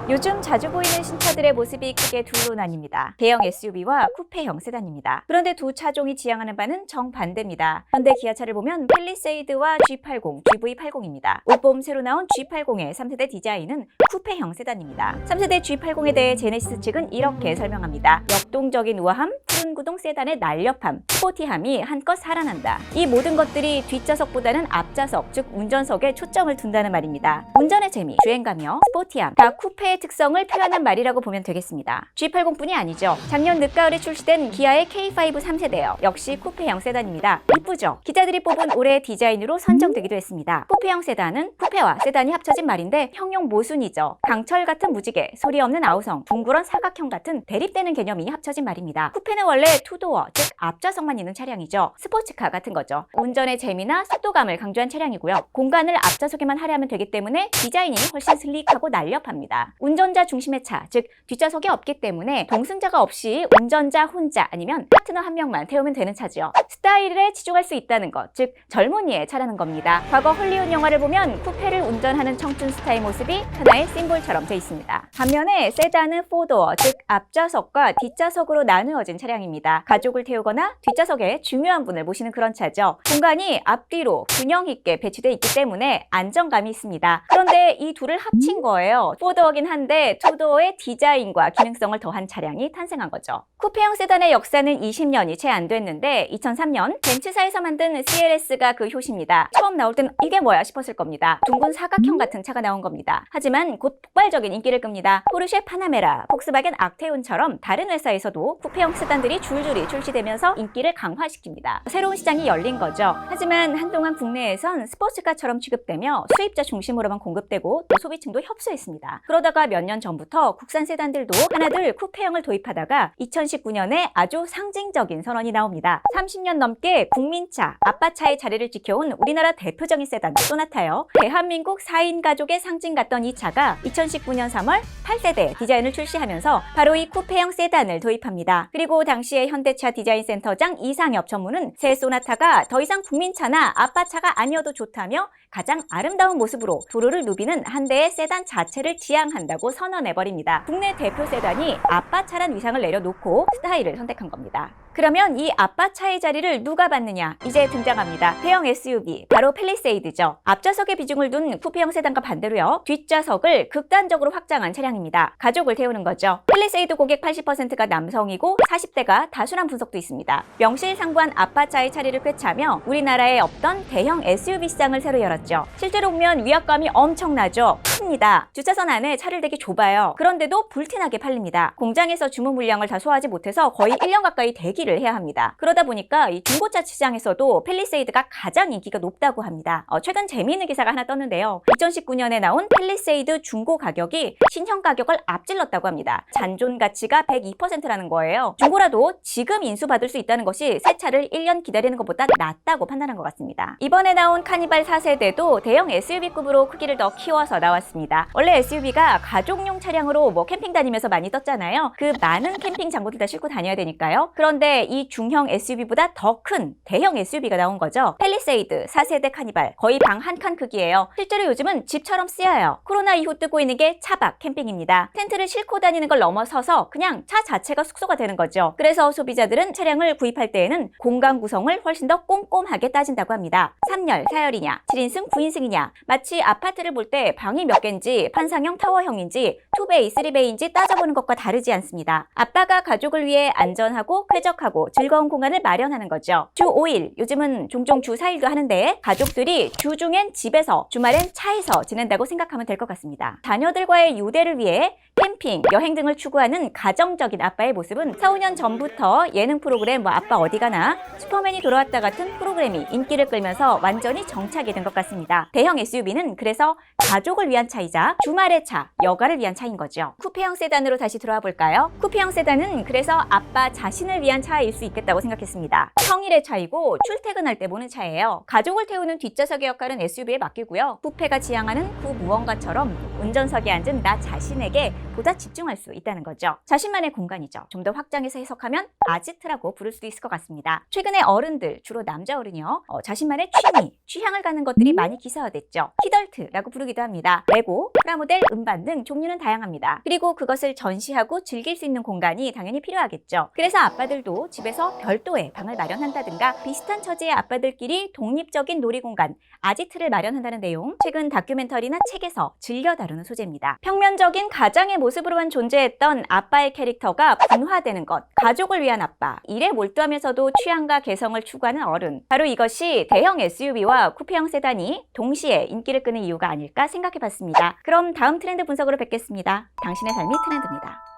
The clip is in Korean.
요즘 자주 보이는 신차들의 모습이 크게 둘로 나뉩니다. 대형 SUV와 쿠페형 세단입니다. 그런데 두 차종이 지향하는 바는 정반대입니다. 현대 기아차를 보면 팰리세이드와 G80, GV80입니다. 올봄 새로 나온 G80의 3세대 디자인은 쿠페형 세단입니다. 3세대 G80에 대해 제네시스 측은 이렇게 설명합니다. 역동적인 우아함, 푸른 구동 세단의 날렵함, 스포티함이 한껏 살아난다. 이 모든 것들이 뒷좌석보다는 앞좌석, 즉 운전석에 초점을 둔다는 말입니다. 운전의 재미, 주행감이요, 스포티함, 다 쿠페의 특성을 표현한 말이라고 보면 되겠습니다. G80뿐이 아니죠. 작년 늦가을에 출시된 기아의 K5 3세대요. 역시 쿠페형 세단입니다. 이쁘죠? 기자들이 뽑은 올해의 디자인으로 선정되기도 했습니다. 쿠페형 세단은 쿠페와 세단이 합쳐진 말인데 형용 모순이죠. 강철 같은 무지개, 소리 없는 아우성, 둥그런 사각형 같은 대립되는 개념이 합쳐진 말입니다. 쿠페는 원래 투도어, 즉 앞좌석만 있는 차량이죠. 스포츠카 같은 거죠. 운전의 재미나 속도감을 강조한 차량이고요. 공간을 앞좌석에만 할애하면 되기 때문에 디자인이 훨씬 슬릭하고 날렵합니다. 운전자 중심의 차, 즉 뒷좌석이 없기 때문에 동승자가 없이 운전자 혼자 아니면 파트너 한 명만 태우면 되는 차죠. 스타일에 치중할 수 있다는 것, 즉 젊은이의 차라는 겁니다. 과거 헐리우드 영화를 보면 쿠페를 운전하는 청춘 스타의 모습이 하나의 심볼처럼 돼 있습니다. 반면에 세단은 4도어, 즉 앞좌석과 뒷좌석으로 나누어진 차량입니다. 가족을 태우거나 뒷좌석에 중요한 분을 모시는 그런 차죠. 공간이 앞뒤로 균형 있게 배치되어 있기 때문에 안정감이 있습니다. 그런데 이 둘을 합친 거예요. 4도어긴 한데 2도어의 디자인과 기능성을 더한 차량이 탄생한 거죠. 쿠페형 세단의 역사는 20년이 채 안 됐는데 2003년 벤츠사에서 만든 CLS가 그 효시입니다. 처음 나올 땐 이게 뭐야 싶었을 겁니다. 둥근 사각형 같은 차가 나온 겁니다. 하지만 곧 폭발적인 인기를 끕니다. 포르쉐 파나메라, 폭스바겐 악테온처럼 다른 회사에서도 쿠페형 세단들이 줄줄이 출시되면서 인기를 강화시킵니다. 새로운 시장이 열린 거죠. 하지만 한동안 국내에선 스포츠카처럼 취급되며 수입자 중심으로만 공급되고 또 소비층도 협소했습니다. 그러다가 몇 년 전부터 국산 세단들도 하나둘 쿠페형을 도입하다가 2019년에 아주 상징적인 선언이 나옵니다. 30년 넘게 국민차, 아빠차의 자리를 지켜온 우리나라 대표적인 세단 소나타요. 대한민국 4인 가족의 상징 같던 이 차가 2019년 3월 8세대 디자인을 출시하면서 바로 이 쿠페형 세단을 도입합니다. 그리고 당시의 현대차 디자인 센터장 이상엽 전무는 새 소나타가 더 이상 국민차나 아빠차가 아니어도 좋다며 가장 아름다운 모습으로 도로를 누비는 한 대의 세단 자체를 지향한다고 선언해버립니다. 국내 대표 세단이 아빠차란 위상을 내려놓고 스타일을 선택한 겁니다. 그러면 이 아빠차의 자리를 누가 받느냐? 이제 등장합니다. 대형 SUV, 바로 팰리세이드죠. 앞좌석에 비중을 둔 쿠페형 세단과 반대로요. 뒷좌석을 극단적으로 확장한 차량입니다. 가족을 태우는 거죠. 팰리세이드 고객 80%가 남성이고 40대가 다수란 분석도 있습니다. 명실상부한 아빠차의 차리를 꿰차며 우리나라에 없던 대형 SUV 시장을 새로 열었죠. 실제로 보면 위압감이 엄청나죠. 큽니다. 주차선 안에 차를 대기 좁아요. 그런데도 불티나게 팔립니다. 공장에서 주문 물량을 다 소화하지 못해서 거의 1년 가까이 대기를 해야 합니다. 그러다 보니까 이 중고차 시장에서도 팰리세이드가 가장 인기가 높다고 합니다. 최근 재미있는 기사가 하나 떴는데요. 2019년에 나온 팰리세이드 중고 가격이 신형 가격을 앞질렀다고 합니다. 잔존 가치가 102%라는 거예요. 중고라도 지금 인수받을 수 있다는 것이 새 차를 1년 기다리는 것보다 낫다고 판단한 것 같습니다. 이번에 나온 카니발 4세대도 대형 SUV급으로 크기를 더 키워서 나왔습니다. 원래 SUV가 가족용 차량으로 캠핑 다니면서 많이 떴잖아요. 그 많은 캠핑 장구들 다 싣고 다녀야 되니까요. 그런데 이 중형 SUV보다 더 큰 대형 SUV가 나온 거죠. 팰리세이드 4세대 카니발, 거의 방 한 칸 크기예요. 실제로 요즘은 집처럼 쓰여요. 코로나 이후 뜨고 있는 게 차박 캠핑입니다. 텐트를 싣고 다니는 걸 넘어서서 그냥 차 자체가 숙소가 되는 거죠. 그래서 소비자들은 차량을 구입할 때에는 공간 구성을 훨씬 더 꼼꼼하게 따진다고 합니다. 3열, 4열이냐, 7인승, 9인승이냐, 마치 아파트를 볼 때 방이 몇 개인지 판상형 타워형인지 2베이, 3베이인지 따져보는 것과 다르지 않습니다. 아빠가 가족을 위해 안전하고 쾌적하고 즐거운 공간을 마련하는 거죠. 주 5일, 요즘은 종종 주 4일도 하는데 가족들이 주중엔 집에서, 주말엔 차에서 지낸다고 생각하면 될 것 같습니다. 자녀들과의 유대를 위해 캠핑, 여행 등을 추구하는 가정적인 아빠의 모습은 4, 5년 전부터 예능 프로그램 아빠 어디 가나, 슈퍼맨이 돌아왔다 같은 프로그램이 인기를 끌면서 완전히 정착이 된 것 같습니다. 대형 SUV는 그래서 가족을 위한 차이자 주말의 차, 여가를 위한 차인 거죠. 쿠페형 세단으로 다시 들어와 볼까요? 쿠페형 세단은 그래서 아빠 자신을 위한 차일 수 있겠다고 생각했습니다. 평일의 차이고 출퇴근할 때 보는 차예요. 가족을 태우는 뒷좌석의 역할은 SUV에 맡기고요. 쿠페가 지향하는 그 무언가처럼 운전석에 앉은 나 자신에게 보다 집중할 수 있다는 거죠. 자신만의 공간이죠. 좀 더 확장해서 해석하면 아지트라고 부를 수도 있을 것 같습니다. 최근에 어른들, 주로 남자 어른이요. 자신만의 취미, 취향을 갖는 것들이 많이 기사화됐죠. 키덜트라고 부르기도 합니다. 레고, 프라모델, 음반 등 종류는 다양합니다. 그리고 그것을 전시하고 즐길 수 있는 공간이 당연히 필요하겠죠. 그래서 아빠들도 집에서 별도의 방을 마련한다든가 비슷한 처지의 아빠들끼리 독립적인 놀이공간, 아지트를 마련한다는 내용, 최근 다큐멘터리나 책에서 즐겨 다루는 소재입니다. 평면적인 가장의 모습으로만 존재했던 아빠의 캐릭터가 분화되는 것, 가족을 위한 아빠, 일에 몰두하면서도 취향과 개성을 추구하는 어른. 바로 이것이 대형 SUV와 쿠페형 세단이 동시에 인기를 끄는 이유가 아닐까 생각해봤습니다. 그럼 다음 트렌드 분석으로 뵙겠습니다. 당신의 삶이 트렌드입니다.